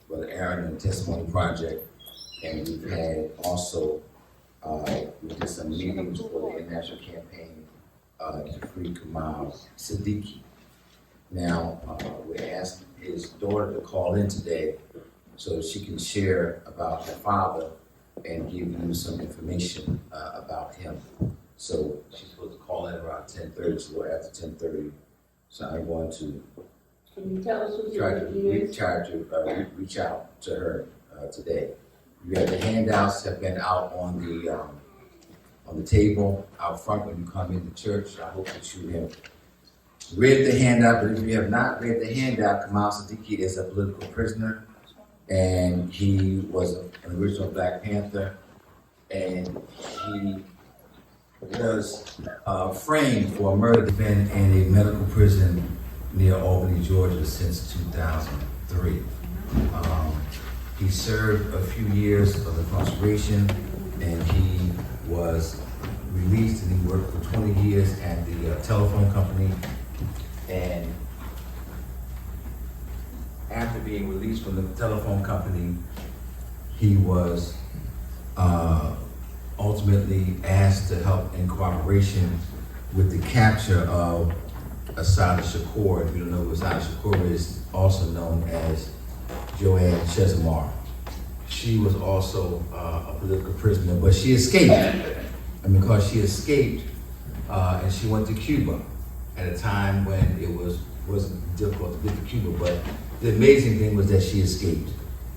Brother Aaron and the Testimony Project. And we've had also, we did some meetings for the international campaign to free Kamal Siddiqui. Now, we asked his daughter to call in today so she can share about her father and give you some information about him. So she's supposed to call in around 10:30, so we're after 10:30. So I'm going to Can you tell us who try to is? reach out to her today. You have the handouts have been out on the table out front when you come into church. I hope that you have read the handout, but if you have not read the handout, Kamal Siddiqui is a political prisoner, and he was an original Black Panther, and he was framed for a murder defendant in a medical prison near Albany, Georgia since 2003. He served a few years of incarceration, and he was released, and he worked for 20 years at the telephone company. And after being released from the telephone company, he was ultimately asked to help in cooperation with the capture of Assata Shakur. If you don't know who Assata Shakur is, also known as Joanne Chesimard. She was also a political prisoner, but she escaped. And because she escaped, and she went to Cuba at a time when it wasn't difficult to get to Cuba. But the amazing thing was that she escaped.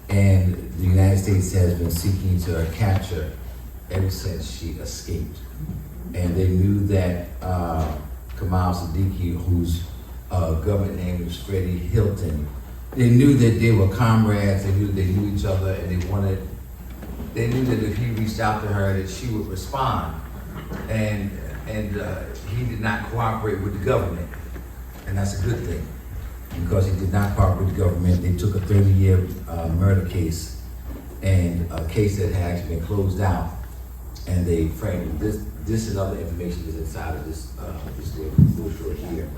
And the United States has been seeking to capture ever since she escaped. And they knew that Kamal Siddiqui, whose government name was Freddie Hilton, they knew that they were comrades, they knew each other, and they knew that if he reached out to her, that she would respond. And he did not cooperate with the government, and that's a good thing, because he did not cooperate with the government. They took a 30-year murder case, and a case that had actually been closed out, and they framed this. This and other information is inside of this little short here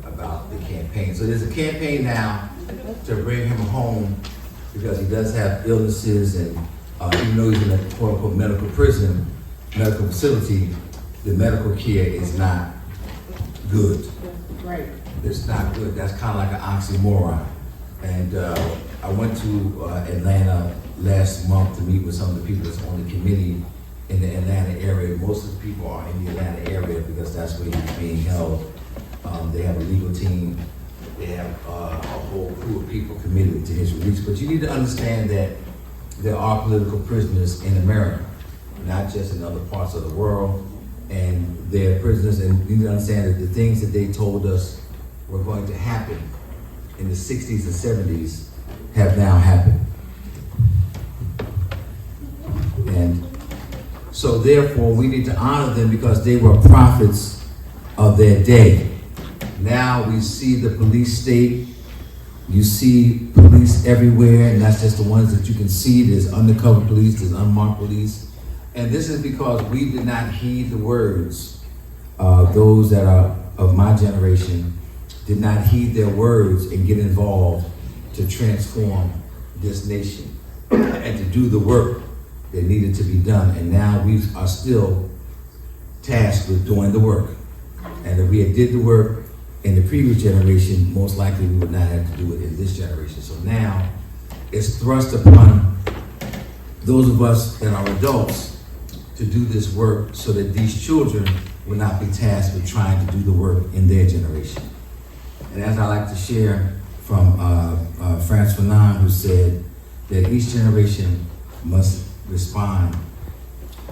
about the campaign. So there's a campaign now to bring him home, because he does have illnesses, and even though he's in a quote-unquote medical prison, medical facility, the medical care is not good. Right. It's not good. That's kind of like an oxymoron. And I went to Atlanta last month to meet with some of the people that's on the committee in the Atlanta area. Most of the people are in the Atlanta area because that's where he's being held. They have a legal team. They have a whole crew of people committed to his release. But you need to understand that there are political prisoners in America, not just in other parts of the world. And they're prisoners, and you need to understand that the things that they told us were going to happen in the 60s and 70s have now happened. And so therefore, we need to honor them because they were prophets of their day. Now we see the police state. You see police everywhere, and that's just the ones that you can see. There's undercover police, there's unmarked police. And this is because we did not heed the words. Those that are of my generation did not heed their words and get involved to transform this nation and to do the work that needed to be done. And now we are still tasked with doing the work. And if we had did the work in the previous generation, most likely we would not have to do it in this generation. So now it's thrust upon those of us that are adults to do this work so that these children will not be tasked with trying to do the work in their generation. And as I like to share from Frantz Fanon, who said that each generation must respond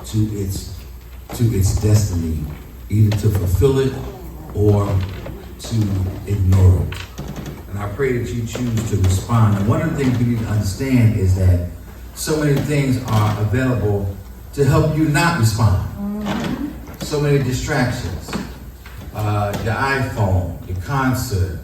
to its destiny, either to fulfill it or to ignore it. And I pray that you choose to respond. And one of the things we need to understand is that so many things are available to help you not respond. So many distractions. The iPhone, the concert.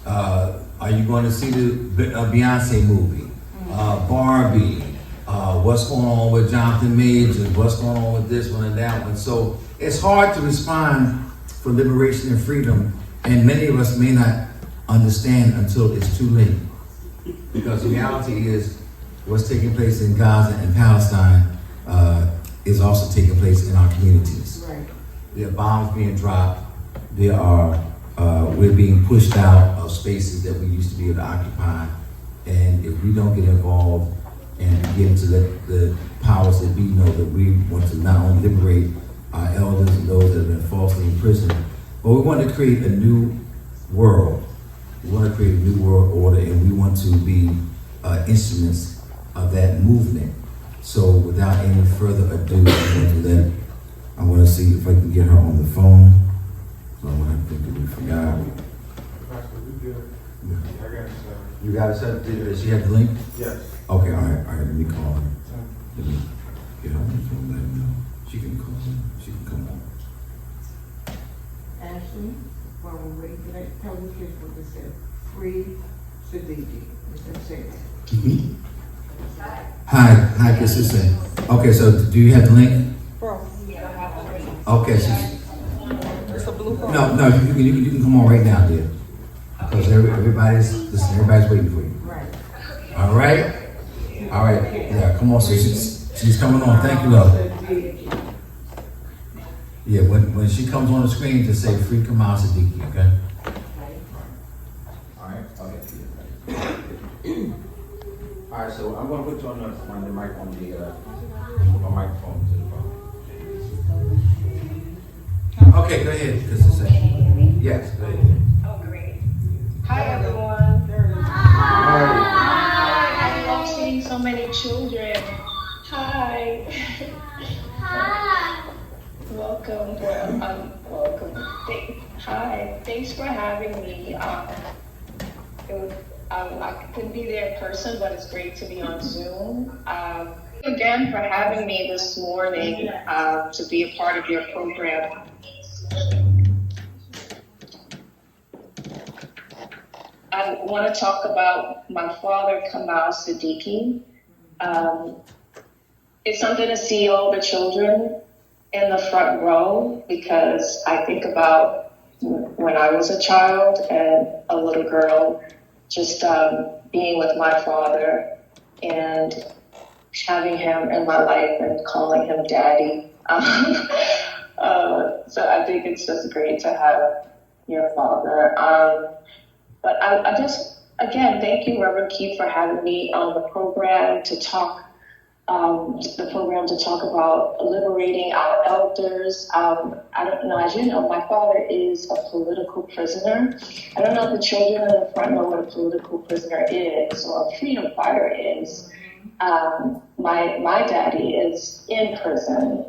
Are you going to see the Beyonce movie? Barbie. What's going on with Jonathan Majors? What's going on with this one and that one? So it's hard to respond for liberation and freedom, and many of us may not understand until it's too late. Because the reality is, what's taking place in Gaza and Palestine is also taking place in our communities. Right. There are bombs being dropped. We're being pushed out of spaces that we used to be able to occupy. And if we don't get involved and begin to let the powers that be know that we want to not only liberate our elders and those that have been falsely imprisoned, but we want to create a new world. We want to create a new world order, and we want to be instruments of that movement. So without any further ado, I want to see if I can get her on the phone. So I want to think that we forgot. You got it set? Does she have the link? Yes. Okay, all right, let me call her. Let me get her on the phone, let her know. She can call her, she can come on. Ashley, while we're waiting for that, tell the kids what they said. Free Siddiqui. Let's say that. Hi, Consistent. Okay, so do you have the link? Okay, It's a blue phone. no, you can come on right now, dear. Because everybody's waiting for you. Right. All right, yeah, come on, so she's coming on, thank you, love. Siddiqui. Yeah, when she comes on the screen, just say free Kamal Siddiqui, okay? All right, all right, so I'm gonna put you on the mic on the microphone to the phone. Okay, go ahead, Consistent. Yes, go ahead. Oh, great. Hi, everyone. I love seeing so many children. Hi. Welcome. Welcome. Hi. Thanks for having me. I couldn't be there in person, but it's great to be on Zoom. Again, for having me this morning to be a part of your program. I want to talk about my father, Kamal Siddiqui. It's something to see all the children in the front row, because I think about when I was a child and a little girl, just being with my father and having him in my life and calling him daddy. So I think it's just great to have your father. But I just, again, thank you, Reverend Keith, for having me on the program to talk about liberating our elders. I don't know, as you know, my father is a political prisoner. I don't know if the children in the front know what a political prisoner is or a freedom fighter is. My daddy is in prison.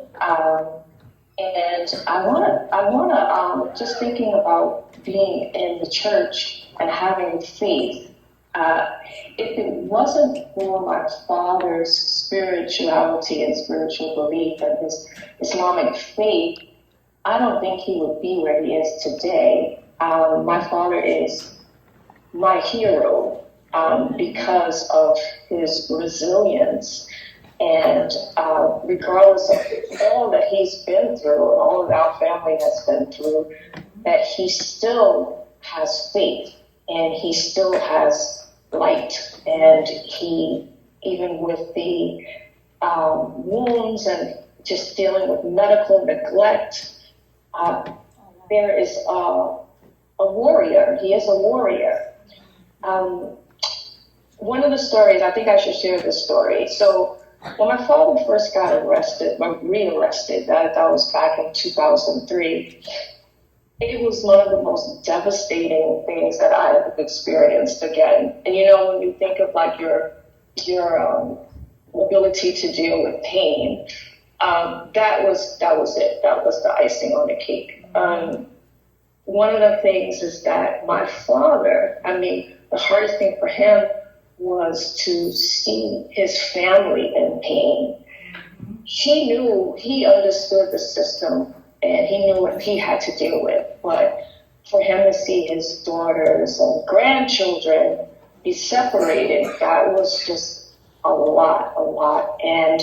And I wanna, just thinking about being in the church and having faith, if it wasn't for my father's spirituality and spiritual belief and his Islamic faith, I don't think he would be where he is today. My father is my hero because of his resilience. And regardless of all that he's been through and all that our family has been through, that he still has faith and he still has light. And he, even with the wounds and just dealing with medical neglect, there is a warrior. He is a warrior. One of the stories, I think I should share this story. So when my father first got rearrested, that was back in 2003, it was one of the most devastating things that I have experienced again. And you know, when you think of like your ability to deal with pain, that was it. That was the icing on the cake. One of the things is that my father, the hardest thing for him was to see his family in pain. He understood the system and he knew what he had to deal with. But for him to see his daughters and grandchildren be separated, that was just a lot. And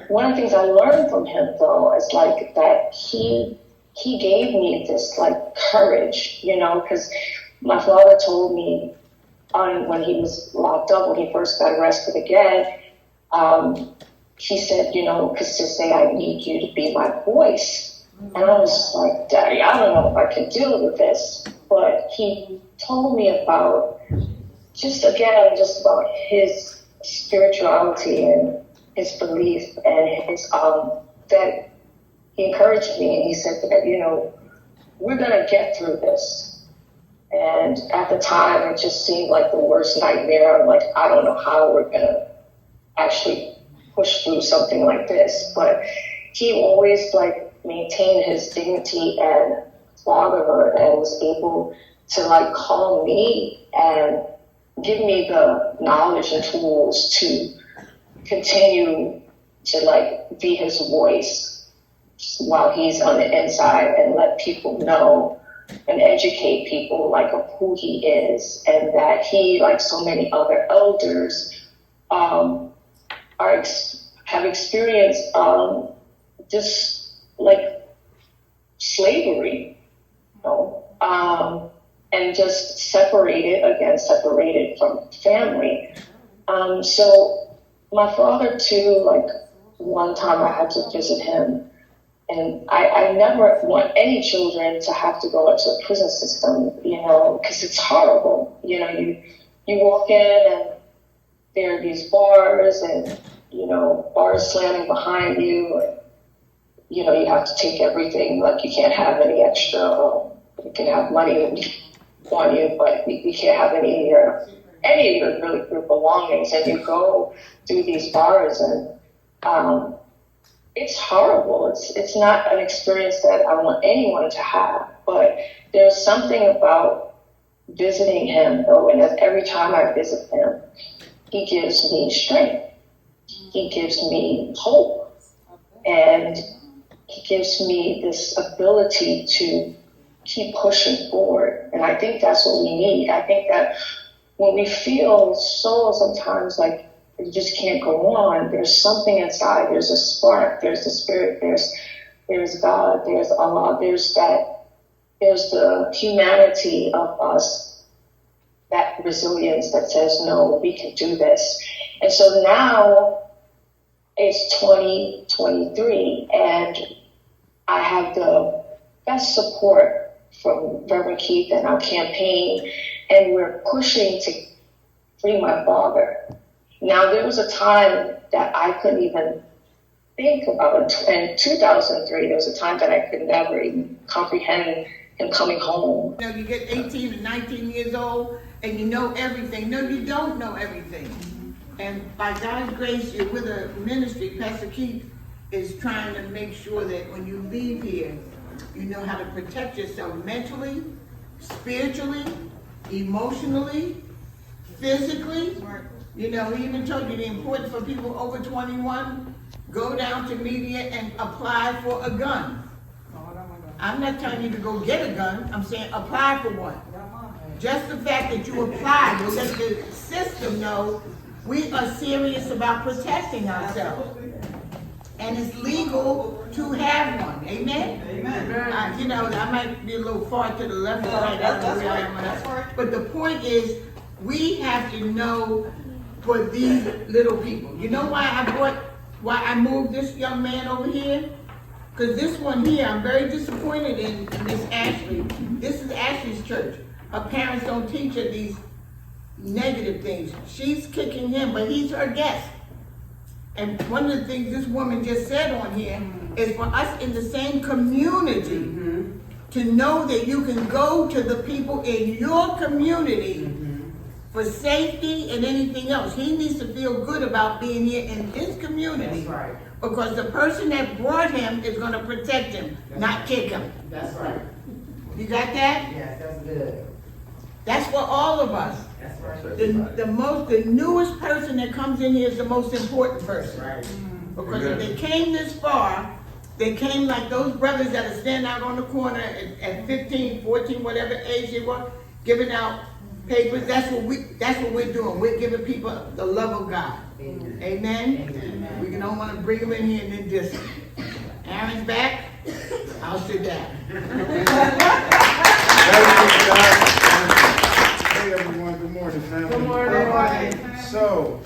one of the things I learned from him, though, is like that he gave me this like courage, you know, because my father told me when he was locked up, when he first got arrested again, he said, you know, because to say, I need you to be my voice. And I was like, Daddy, I don't know if I can deal with this. But he told me about, just about his spirituality and his belief and his, that he encouraged me and he said that, you know, we're going to get through this. And at the time, it just seemed like the worst nightmare. I'm like, I don't know how we're going to actually push through something like this. But he always like maintained his dignity and fatherhood and was able to like call me and give me the knowledge and tools to continue to like be his voice while he's on the inside and let people know and educate people like of who he is, and that he, like so many other elders, have experienced just like slavery, you know, and just separated from family. So my father too, like one time I had to visit him, and I never want any children to have to go into a prison system, you know, because it's horrible. You know, you walk in and there are these bars and, you know, bars slamming behind you, and, you know, you have to take everything, like you can't have any extra, you can have money on you, but you can't have any of your really your belongings, and you go through these bars and it's horrible. It's not an experience that I want anyone to have, but there's something about visiting him though, and every time I visit him, he gives me strength. He gives me hope, and he gives me this ability to keep pushing forward. And I think that's what we need. I think that when we feel so sometimes like you just can't go on, there's something inside, there's a spark, there's the spirit, there's God, there's Allah, there's the humanity of us, that resilience that says, no, we can do this. And so now it's 2023 and I have the best support from Reverend Keith and our campaign, and we're pushing to free my father. Now, there was a time that I couldn't even think about it. In 2003, there was a time that I could never even comprehend him coming home. You know, you get 18 and 19 years old and you know everything. No, you don't know everything. And by God's grace, you're with a ministry. Pastor Keith is trying to make sure that when you leave here, you know how to protect yourself mentally, spiritually, emotionally, physically. You know, he even told you the importance for people over 21, go down to media and apply for a gun. I'm not telling you to go get a gun, I'm saying apply for one. Just the fact that you apply will let the system know we are serious about protecting ourselves. And it's legal to have one, amen? Amen. You know, I might be a little far to the left or right, I don't know where I am on that. But the point is, we have to know for these little people. You know why I moved this young man over here? Because this one here, I'm very disappointed in Miss Ashley. This is Ashley's church. Her parents don't teach her these negative things. She's kicking him, but he's her guest. And one of the things this woman just said on here is for us in the same community to know that you can go to the people in your community for safety and anything else. He needs to feel good about being here in this community. That's right. Because the person that brought him is going to protect him, not kick him. That's right. You got that? Yes, that's good. That's for all of us. That's right. The newest person that comes in here is the most important person. Right. Because if they came this far, they came like those brothers that are standing out on the corner at 15, 14, whatever age they were, giving out papers. That's what we're doing. We're giving people the love of God. Amen. Amen. We don't want to bring them in here and then just, Aaron's back, I'll sit down. Hey everyone, good morning. morning, family. Good morning. So,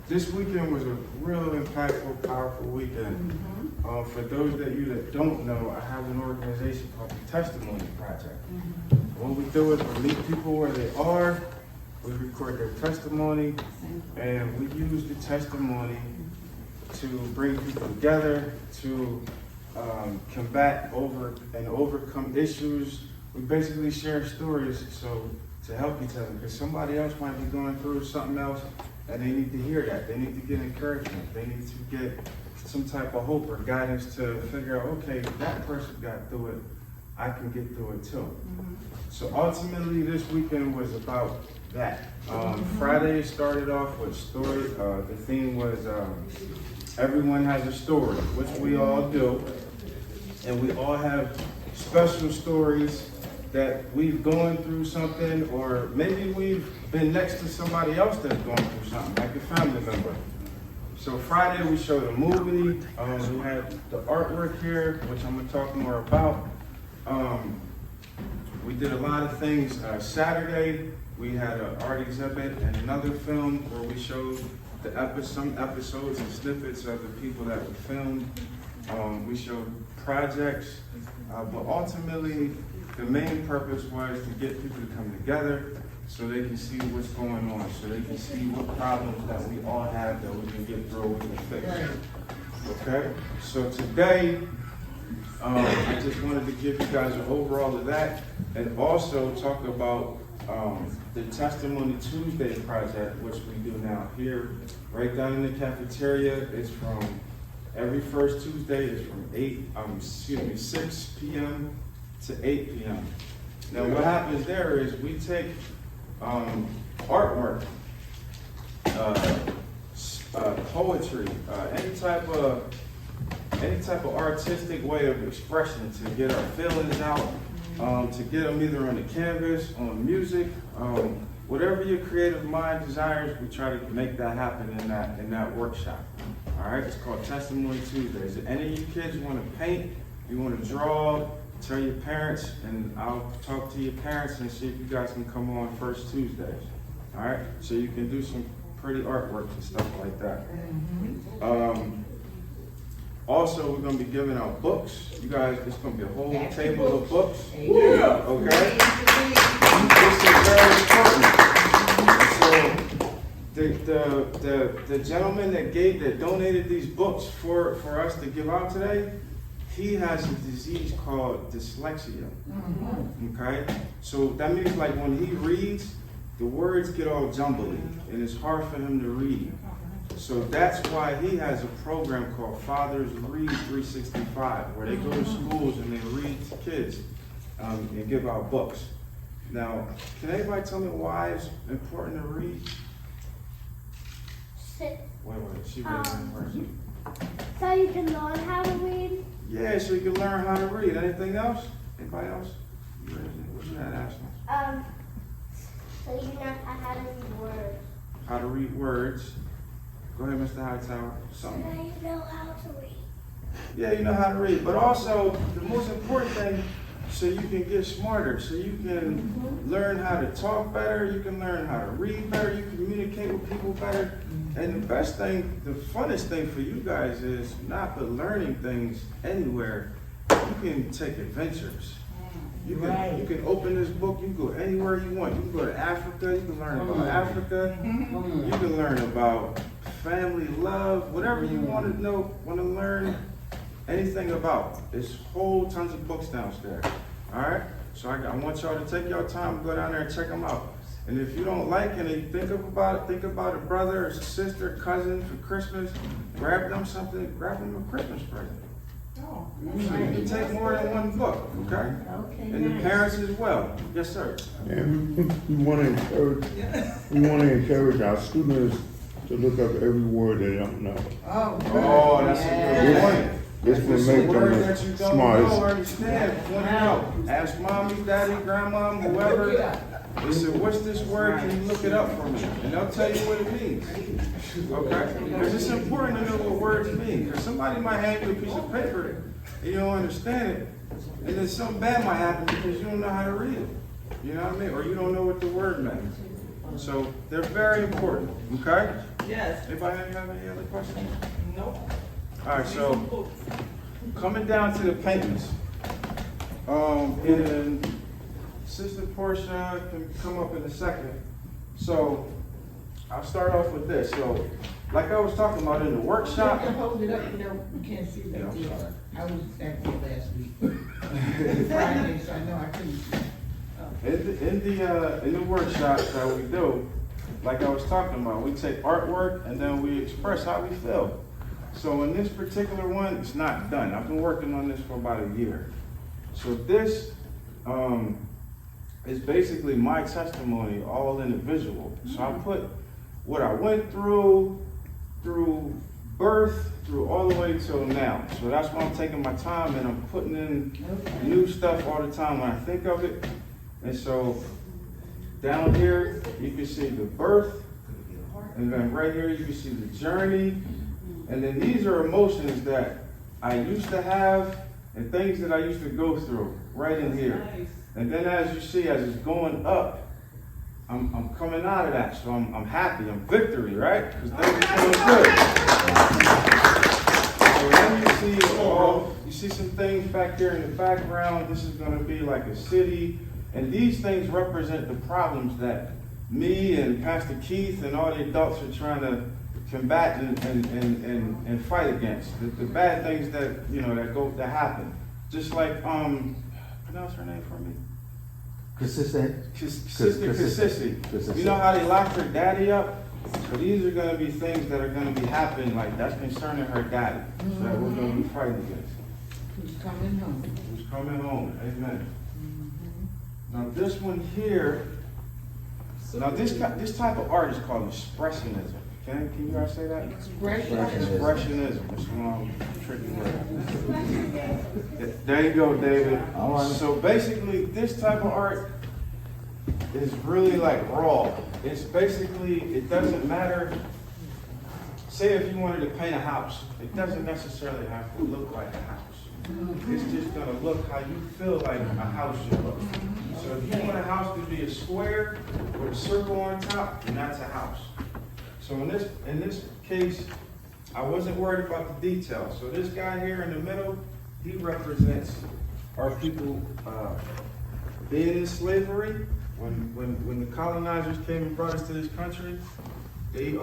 this weekend was a real impactful, powerful weekend. For those of you that don't know, I have an organization called the Testimony Project. What we do is we meet people where they are, we record their testimony, and we use the testimony to bring people together, to combat and overcome issues. We basically share stories to help each other, because somebody else might be going through something else and they need to hear that. They need to get encouragement. They need to get some type of hope or guidance to figure out, okay, that person got through it, I can get through it too. So ultimately this weekend was about that. Friday started off with story. The theme was everyone has a story, which we all do. And we all have special stories that we've gone through something, or maybe we've been next to somebody else that's gone through something, like a family member. So Friday we showed a movie. We had the artwork here, which I'm gonna talk more about. We did a lot of things. Saturday we had an art exhibit and another film where we showed some episodes and snippets of the people that were filmed. We showed projects, but ultimately the main purpose was to get people to come together so they can see what's going on, so they can see what problems that we all have that we can get through, we can fix. Okay? So today, I just wanted to give you guys an overall of that, and also talk about the Testimony Tuesday project, which we do now here, right down in the cafeteria. It's from every first Tuesday. It's from 6 p.m. to 8 p.m. Now what happens there is we take artwork, poetry, any type of artistic way of expression to get our feelings out, to get them either on the canvas, on music, whatever your creative mind desires. We try to make that happen in that workshop. All right, it's called Testimony Tuesdays. If any of you kids want to paint, you want to draw, tell your parents, and I'll talk to your parents and see if you guys can come on first Tuesdays. All right, so you can do some pretty artwork and stuff like that. Also, we're going to be giving out books. You guys, there's going to be a whole table of books. Okay? This is very important. So, the gentleman that donated these books for us to give out today, he has a disease called dyslexia. Okay? So that means like when he reads, the words get all jumbled and it's hard for him to read. So that's why he has a program called Fathers Read 365, where they go to schools and they read to kids and give out books. Now, can anybody tell me why it's important to read? Wait, she raised her person. So you can learn how to read? Yeah, so you can learn how to read. Anything else? Anybody else? What you had asked me? So you know how to read words. How to read words. Go ahead, Mr. Hightower. So now you know how to read. Yeah, you know how to read. But also, the most important thing, so you can get smarter, so you can learn how to talk better, you can learn how to read better, you can communicate with people better. And the best thing, the funnest thing for you guys is not but learning things anywhere. You can take adventures. You can open this book, you can go anywhere you want. You can go to Africa, you can learn about Africa. You can learn about family, love, whatever you want to know, want to learn anything about. There's whole tons of books downstairs. All right? So I want y'all to take your time, go down there and check them out. And if you don't like any, think about a brother or sister, cousin for Christmas. Grab them something, grab them a Christmas present. So you can take more than one book, okay? And the parents as well. Yes, sir. And we want to encourage our students to look up every word they don't know. Oh, that's a good point. This will make word them that you don't smart. know or understand, point it out. Ask mommy, daddy, grandma, whoever. They said, what's this word? Can you look it up for me? And they'll tell you what it means. Okay? Because it's important to know what words mean. Because somebody might hand you a piece of paper and you don't understand it. And then something bad might happen because you don't know how to read it. You know what I mean? Or you don't know what the word means. So they're very important, okay? Yes. Anybody have any other questions? Nope. All right, so coming down to the paintings. And Sister Portia can come up in a second. So I'll start off with this. So like I was talking about in the workshop. Hold it up, you know, you can't see that. Yeah, I'm sorry. I was at there last week. Friday, so I know I couldn't see. In the workshops that we do, like I was talking about, we take artwork and then we express how we feel. So in this particular one, it's not done. I've been working on this for about a year. So this is basically my testimony, all in a visual. So I put what I went through birth, through all the way till now. So that's why I'm taking my time and I'm putting in new stuff all the time when I think of it. And so down here, you can see the birth, and then right here, you can see the journey. And then these are emotions that I used to have and things that I used to go through right in here. And then as you see, as it's going up, I'm coming out of that. So I'm happy, I'm victory, right? Because things are going good. So then you see some things back there in the background. This is going to be like a city. And these things represent the problems that me and Pastor Keith and all the adults are trying to combat and fight against. The bad things that, you know, that happen. Just like, pronounce her name for me. Sister Kasisi. You know how they locked her daddy up? So these are going to be things that are going to be happening, like that's concerning her daddy. So that we're going to be fighting against. Who's coming home? Who's coming home? Amen. Now this one here, now this type of art is called expressionism. Can you guys say that? Expressionism. That's one tricky word. There you go, David. All right. So basically, this type of art is really like raw. It's basically, it doesn't matter. Say if you wanted to paint a house, it doesn't necessarily have to look like a house. It's just gonna look how you feel like a house should look. So if you want a house to be a square with a circle on top, then that's a house. So in this case, I wasn't worried about the details. So this guy here in the middle, he represents our people being in slavery. When the colonizers came and brought us to this country, they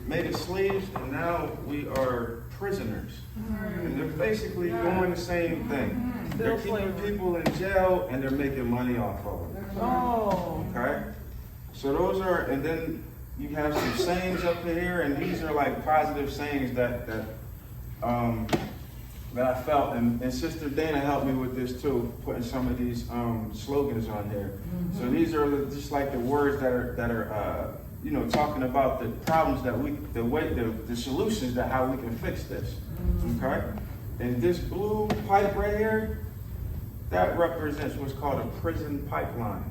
made us slaves, and now we are prisoners. And they're basically doing the same thing. They're keeping people in jail and they're making money off of them. Oh. Okay? So those are, and then you have some sayings up here, and these are like positive sayings that I felt, and Sister Dana helped me with this too, putting some of these slogans on here. So these are just like the words that are you know, talking about the problems that the solutions that how we can fix this. Okay? And this blue pipe right here, that represents what's called a prison pipeline.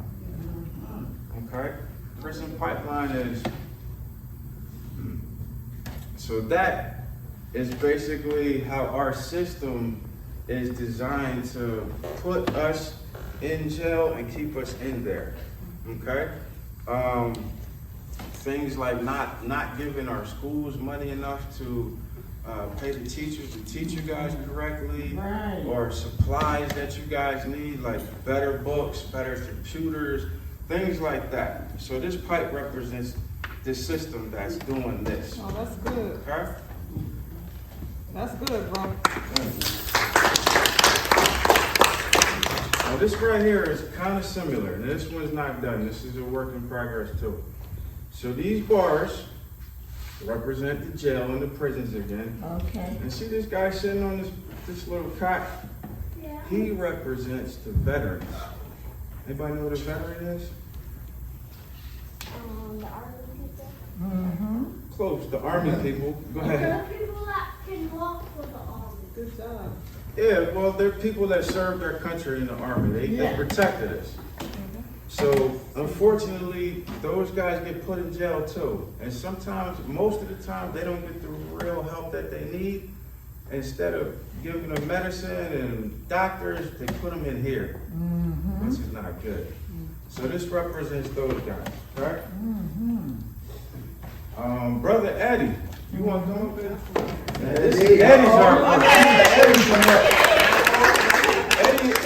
Okay? Prison pipeline is, so that is basically how our system is designed to put us in jail and keep us in there. Okay? Things like not giving our schools money enough to pay the teachers to teach you guys correctly, Right. or supplies that you guys need, like better books, better computers, things like that. So this pipe represents this system that's doing this. Oh, that's good. Okay? That's good, bro. Now this right here is kind of similar. And this one's not done. This is a work in progress too. So these bars represent the jail and the prisons again. Okay. And see this guy sitting on this little cot? Yeah. He represents the veterans. Anybody know what a veteran is? The army people. Close. The army people. Go ahead. The people that can walk for the army. Good job. Yeah, well, they're people that served their country in the army. They protected us. So, unfortunately, those guys get put in jail too. And sometimes, most of the time, they don't get the real help that they need. instead of giving them medicine and doctors, they put them in here, which is not good. So this represents those guys, right? Brother Eddie, you want to come up here? This is Eddie's art.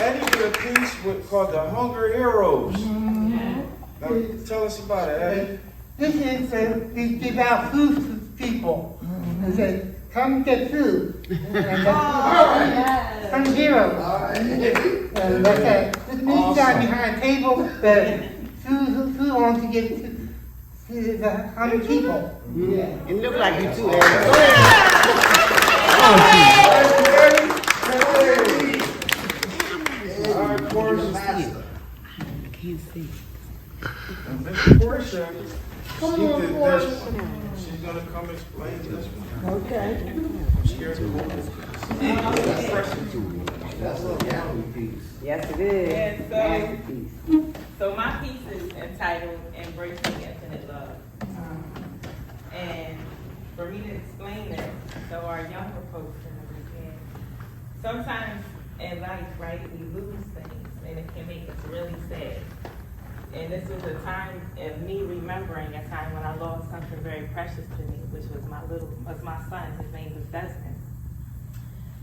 Eddie did a piece called The Hunger Heroes. Now, tell us about it, Eddie. This is we give out food to people. And say, come get food. And some heroes. And that's it. This means guy behind a table that who wants to give to the hungry people. It look like you too, Of course, and Miss Portia, she did this one. She's gonna come explain this one. Okay. I'm scared to hold this. Yes, it is. And so my piece is entitled Embracing Infinite Love. And for me to explain this, so our younger folks can understand, sometimes in life, right, we lose things and it can make us really sad. And this was a time of me remembering a time when I lost something very precious to me, which was my son. His name was Desmond.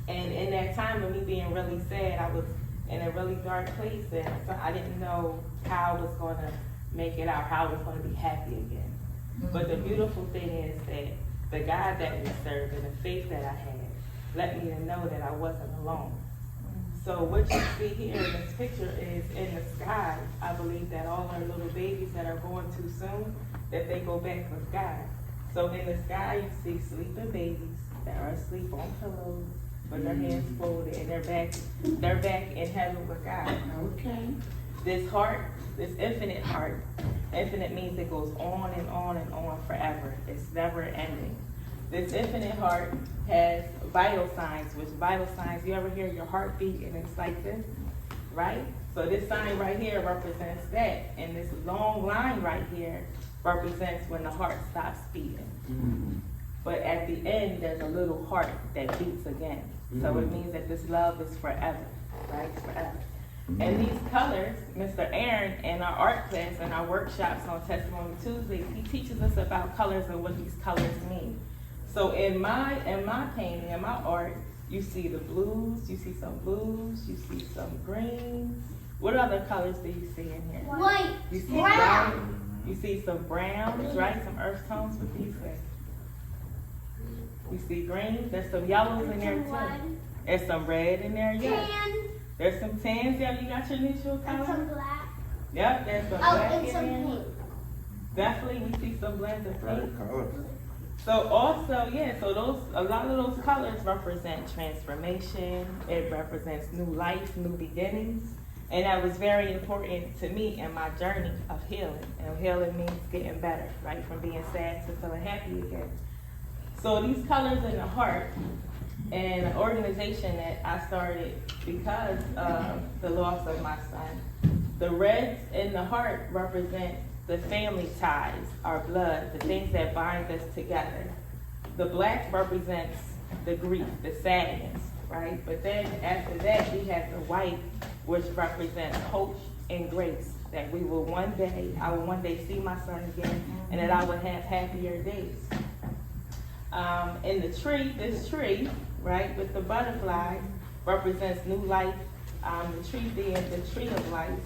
And in that time of me being really sad, I was in a really dark place, and so I didn't know how I was going to make it out, how I was going to be happy again. But the beautiful thing is that the God that we serve and the faith that I had let me to know that I wasn't alone. So what you see here in this picture is in the sky. I believe that all our little babies that are born too soon, that they go back with God. So in the sky you see sleeping babies that are asleep on pillows with their hands folded, and they're back in heaven with God. Okay. This heart, this infinite heart, infinite means it goes on and on and on forever. It's never ending. This infinite heart has vital signs, which vital signs, you ever hear your heart beat and it's like this, right? So this sign right here represents that, and this long line right here represents when the heart stops beating. But at the end, there's a little heart that beats again. So it means that this love is forever, right? Forever. And these colors, Mr. Aaron in our art class and our workshops on Testimony Tuesdays, he teaches us about colors and what these colors mean. So in my painting, in my art, you see the blues, you see some blues, you see some greens. What other colors do you see in here? White. You see Brown. You see some browns, right? Some earth tones. What do you say? You see green. There's some yellows in there too. There's some red in there. Yes. Tan. There's some tans. Yeah, you got your neutral And some color. black. Yep. There's some Oh, black and in some there. pink. Definitely, we see some blends of pink. Color. So also, yeah, so a lot of those colors represent transformation. It represents new life, new beginnings. And that was very important to me in my journey of healing. And healing means getting better, right? From being sad to feeling happy again. So these colors in the heart, and an organization that I started because of the loss of my son. The reds in the heart represent the family ties, our blood, the things that bind us together. The black represents the grief, the sadness, right? But then after that, we have the white, which represents hope and grace, that I will one day see my son again, and that I will have happier days. In the tree, this tree, right, with the butterfly, represents new life, the tree being the tree of life.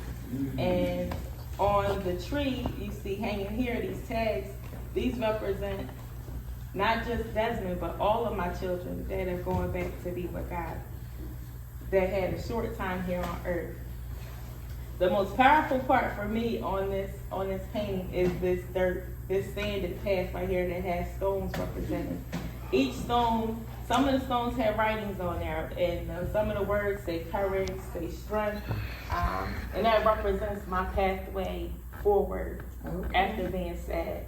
And on the tree, you see hanging here, these tags, these represent not just Desmond, but all of my children that are going back to be with God, that had a short time here on earth. The most powerful part for me on this painting is this dirt, this sanded path right here that has stones represented. Each stone, some of the stones have writings on there, and some of the words say courage, say strength, and that represents my pathway forward after being sad.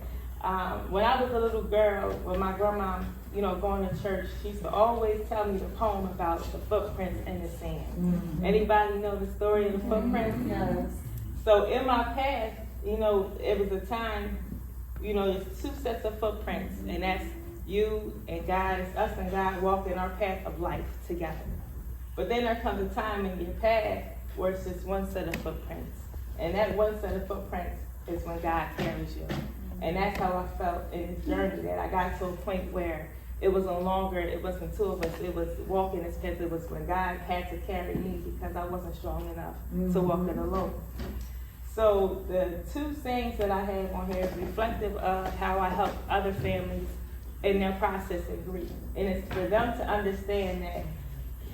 When I was a little girl, when my grandma, going to church, she used to always tell me the poem about the footprints in the sand. Anybody know the story of the footprints? Yes. So in my past, it was a time, there's two sets of footprints, and that's you and God, us and God walk in our path of life together. But then there comes a time in your path where it's just one set of footprints. And that one set of footprints is when God carries you. And that's how I felt in this journey, that I got to a point where it was no longer, it wasn't two of us, it was walking this path. It was when God had to carry me because I wasn't strong enough to walk it alone. So the two sayings that I have on here is reflective of how I help other families in their process of grief. And it's for them to understand that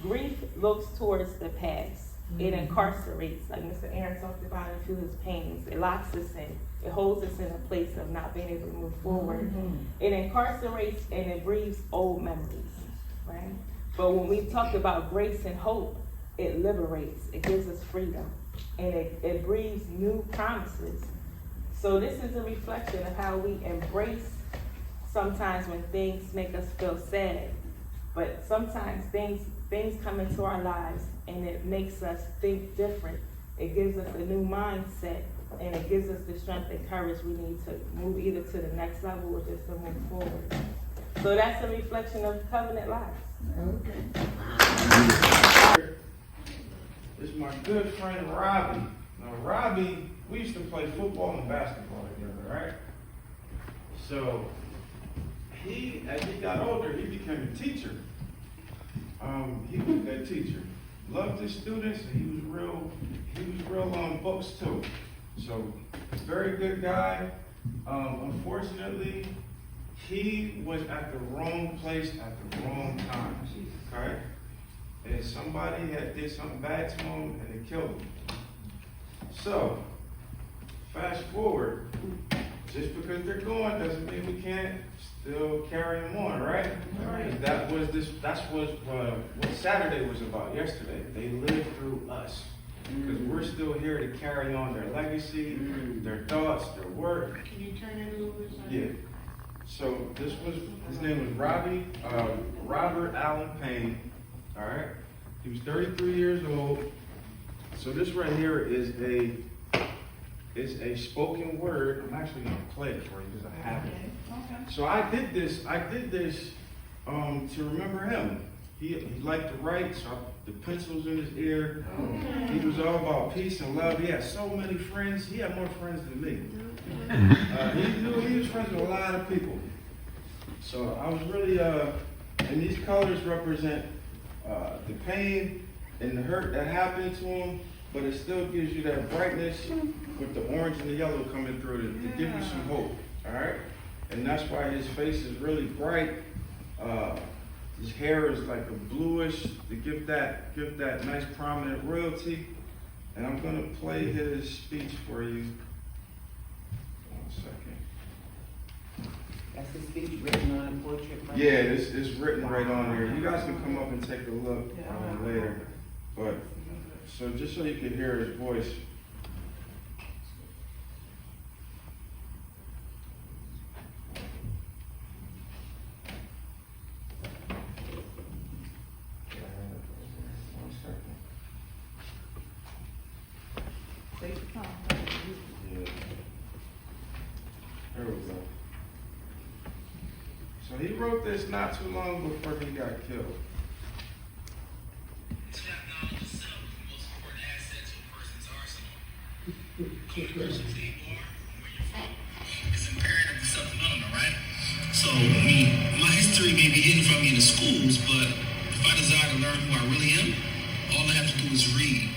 grief looks towards the past. It incarcerates, like Mr. Aaron talked about, and feel his pains. It locks us in. It holds us in a place of not being able to move forward. It incarcerates and it breeds old memories, right? But when we talk about grace and hope, it liberates. It gives us freedom. And it breeds new promises. So this is a reflection of how we embrace sometimes when things make us feel sad. But sometimes things come into our lives and it makes us think different. It gives us a new mindset and it gives us the strength and courage we need to move either to the next level or just to move forward. So that's a reflection of covenant lives. This is my good friend Robbie. Now Robbie, we used to play football and basketball together, right? So as he got older, he became a teacher. He was a good teacher. Loved his students, and he was real on books too. So, very good guy. Unfortunately, he was at the wrong place at the wrong time. Okay? And somebody had did something bad to him, and it killed him. So, fast forward, just because they're gone doesn't mean we can't still carry them on, right? Right. That's what Saturday was about yesterday. They lived through us. Because we're still here to carry on their legacy, their thoughts, their work. Can you turn it a little bit? Yeah. So his name was Robert Allen Payne. All right. He was 33 years old. So this right here is a spoken word. I'm actually gonna play it for you because I have it. Okay. So I did this to remember him. He liked to write, so the pencils in his ear. He was all about peace and love. He had so many friends. He had more friends than me. He was friends with a lot of people. So I was really, and these colors represent the pain and the hurt that happened to him, but it still gives you that brightness with the orange and the yellow coming through to give you some hope. All right, and that's why his face is really bright. His hair is like a bluish to give that nice prominent royalty. And I'm gonna play his speech for you. 1 second. That's the speech written on a portrait. Right? Yeah, it's written right on there. You guys can come up and take a look later. But so just so you can hear his voice. Take your time. Yeah. There we go. So he wrote this not too long before he got killed. Knowledge is the most important asset to a person's arsenal. Who the person who you are and where you're from. It's imperative to self-development, right? So, I mean, my history may be hidden from me in the schools, but if I desire to learn who I really am, all I have to do is read.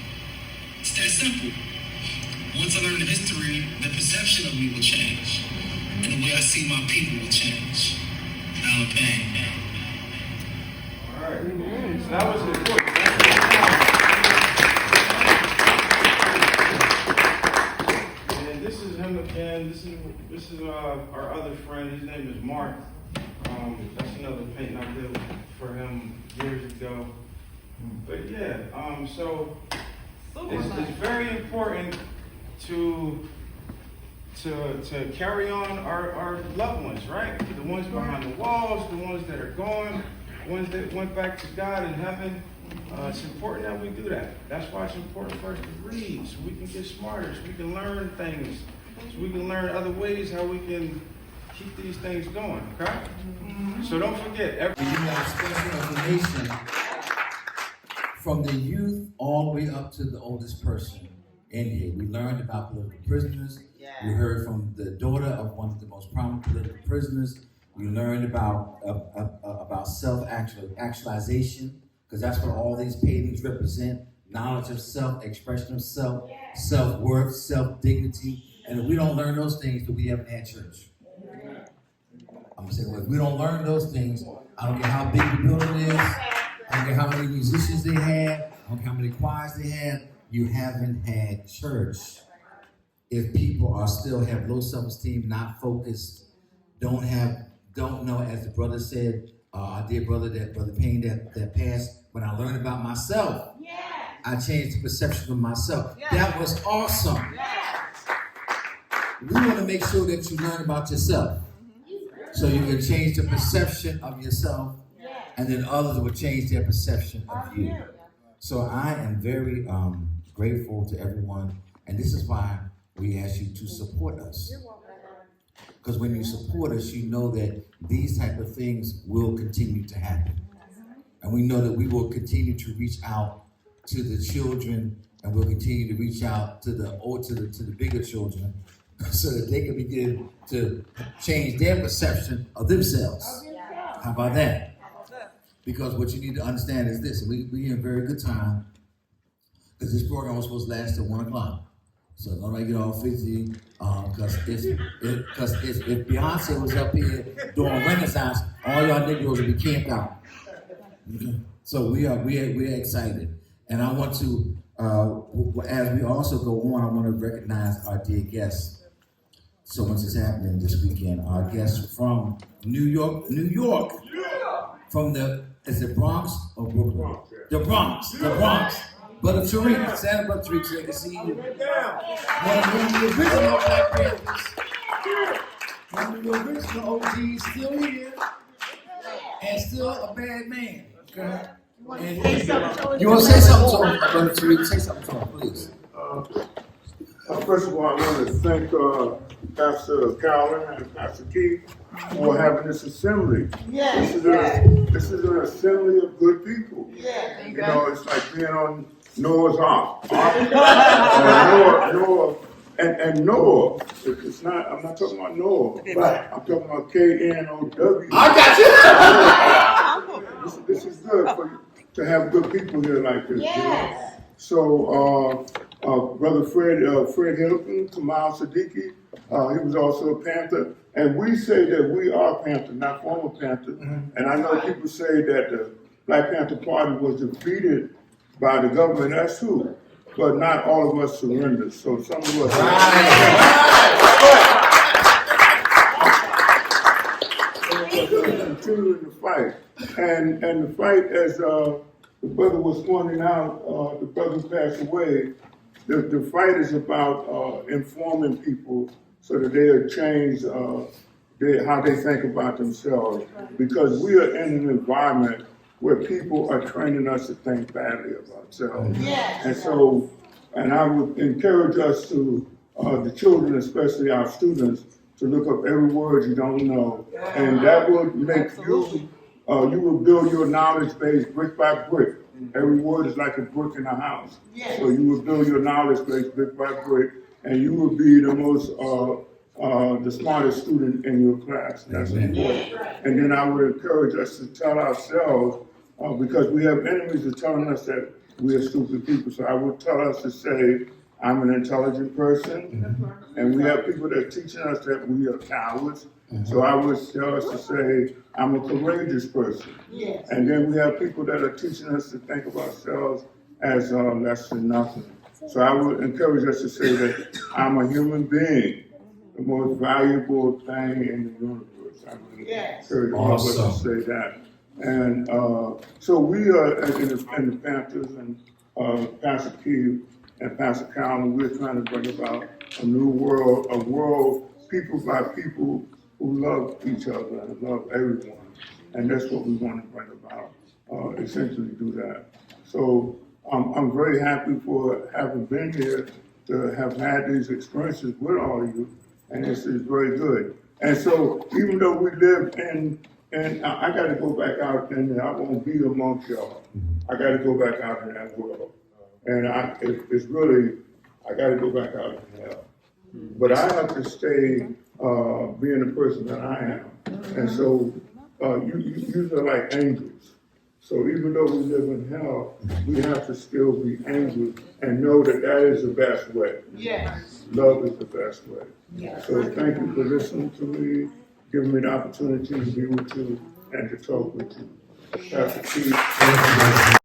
It's that simple. Once I learn the history, the perception of me will change. And the way I see my people will change. Allen Payne. All right. So that was his book. And this is him again. This is our other friend. His name is Mark. That's another painting I did for him years ago. But yeah, so it's very important to carry on our loved ones, right? The ones behind the walls, the ones that are gone, the ones that went back to God in heaven. It's important that we do that. That's why it's important for us to read, so we can get smarter, so we can learn things, so we can learn other ways how we can keep these things going, okay? So don't forget, And you got special information from the youth all the way up to the oldest person in here. We learned about political prisoners. We heard from the daughter of one of the most prominent political prisoners. We learned about self-actualization, because that's what all these paintings represent. Knowledge of self, expression of self, self-worth, self-dignity. And if we don't learn those things, then we haven't had church. I'm gonna say, well, if we don't learn those things, I don't care how big the building is, I don't care how many musicians they have, I don't care how many choirs they have, you haven't had church. If people are still have low self-esteem, not focused, don't know, as the brother said, our dear brother, Brother Payne, that passed, when I learned about myself, I changed the perception of myself. That was awesome. We want to make sure that you learn about yourself, so you can change the perception of yourself, and then others will change their perception of you. So I am very grateful to everyone, and this is why we ask you to support us. Because when you support us, you know that these type of things will continue to happen. And we know that we will continue to reach out to the children, and we'll continue to reach out to the bigger children, so that they can begin to change their perception of themselves. How about that? Because what you need to understand is this: we're in very good time, because this program was supposed to last till 1 o'clock. So nobody get all fidgety, because if Beyonce was up here during Renaissance, all y'all Negroes would be camped out. So we're excited, and I want to, as we also go on, I want to recognize our dear guests. So much is happening this weekend. Our guests from New York, from is it Bronx or Brooklyn? The Bronx. Brother Tariq, Santa Brother Tariq, so I can see you. One of the original Black Panthers. One of the original OGs, still here, and still a bad man. Okay? You want to say something to him, Brother Tariq? Say something to him, please. First of all, I want to thank Pastor Calvin and Pastor Keith for having this assembly. This is an assembly of good people. You know, it's like being on Noah's Ark. Noah. It's not. I'm not talking about Noah. Right. I'm talking about K-N-O-W. I got you. This is good for you to have good people here like this. You know? So, Brother Fred Hilton, Kamal Siddiqui, he was also a Panther. And we say that we are Panther, not former Panther. And I know people say that the Black Panther Party was defeated by the government. That's true. But not all of us surrendered. So some of us continuing to fight. And the fight, as the brother was pointing out, the brother passed away. The fight is about informing people so that they'll change how they think about themselves. Because we are in an environment where people are training us to think badly of ourselves. And so, and I would encourage us to, the children, especially our students, to look up every word you don't know. And that would make you will build your knowledge base brick by brick. Every word is like a brick in a house. So you will build your knowledge base brick by brick, and you will be the most, the smartest student in your class. That's important. And then I would encourage us to tell ourselves, because we have enemies that are telling us that we are stupid people. So I would tell us to say, I'm an intelligent person. And we have people that are teaching us that we are cowards. So I would tell us to say, I'm a courageous person. And then we have people that are teaching us to think of ourselves as less than nothing. So I would encourage us to say that I'm a human being, the most valuable thing in the universe. I would encourage all of us to say that. And so we are in the Panthers, and Pastor Keith and Pastor Calvin, we're trying to bring about a new world, a world people by people who love each other and love everyone. And that's what we want to bring about, essentially do that. So I'm very happy for having been here, to have had these experiences with all of you, and this is very good. And so even though we live and I gotta go back out and I won't be amongst y'all. I gotta go back out in that world. And it's really, I gotta go back out in hell. But I have to stay, being the person that I am. And so, you are like angels. So even though we live in hell, we have to still be angels and know that that is the best way. Yes. Love is the best way. So thank you for listening to me, giving me the opportunity to be with you and to talk with you. Pastor Keith.